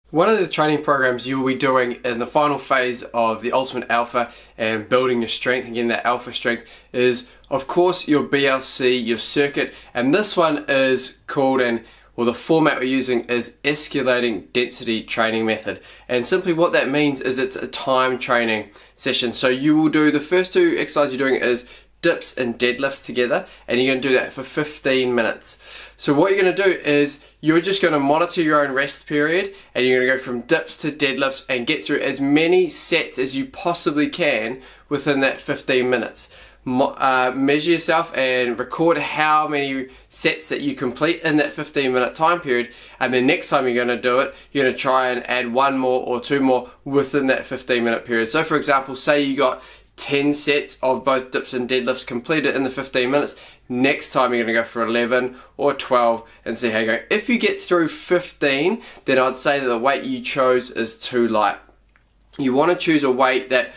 One of the training programs you will be doing in the final phase of the Ultimate Alpha and building your strength and getting that alpha strength is, of course, your BLC, your circuit, and this one is called, the format we're using is Esculating Density Training Method. And simply what that means is it's a time training session. So you will do, the first two exercises you're doing is dips and deadlifts together, and you're going to do that for 15 minutes. So what you're going to do is you're just going to monitor your own rest period, and you're going to go from dips to deadlifts and get through as many sets as you possibly can within that 15 minutes. Measure yourself and record how many sets that you complete in that 15-minute time period, and then next time you're going to do it, you're going to try and add one more or two more within that 15-minute period. So for example, say you got 10 sets of both dips and deadlifts completed in the 15 minutes. Next time you're going to go for 11 or 12 and see how you go. If you get through 15, then I'd say that the weight you chose is too light. You want to choose a weight that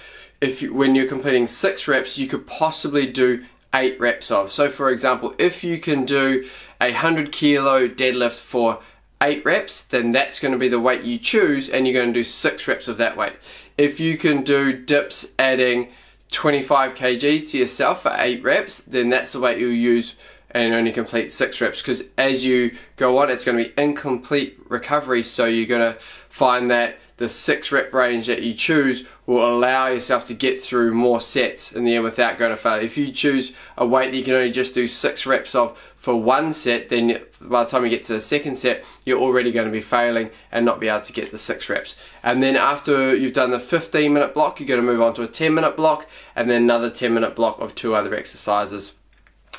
when you're completing 6 reps, you could possibly do 8 reps of. So for example, if you can do a 100 kilo deadlift for 8 reps, then that's going to be the weight you choose, and you're going to do 6 reps of that weight. If you can do dips adding 25 kgs to yourself for 8 reps, then that's the weight you'll use and only complete 6 reps, because as you go on, it's going to be incomplete recovery. So you're going to find that the 6 rep range that you choose will allow yourself to get through more sets in the end without going to failure. If you choose a weight that you can only just do 6 reps of for one set, then by the time you get to the second set, you're already going to be failing and not be able to get the 6 reps. And then after you've done the 15-minute block, you're going to move on to a 10-minute block, and then another 10-minute block of 2 other exercises.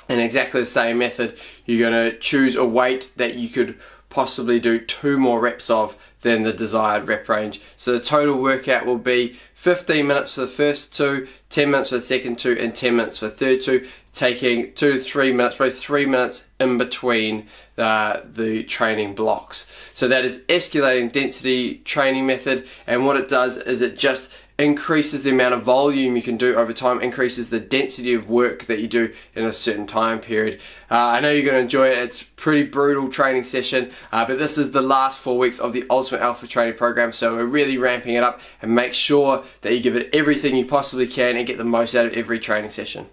In exactly the same method, you're going to choose a weight that you could possibly do 2 more reps of than the desired rep range. So the total workout will be 15 minutes for the first 2, 10 minutes for the second 2, and 10 minutes for the third 2, taking 2 to 3 minutes, probably 3 minutes in between the training blocks. So that is Escalating Density Training Method, and what it does is it just increases the amount of volume you can do over time, increases the density of work that you do in a certain time period. I know you're going to enjoy it. It's a pretty brutal training session, but this is the last 4 weeks of the Ultimate Alpha training program, so we're really ramping it up, and make sure that you give it everything you possibly can and get the most out of every training session.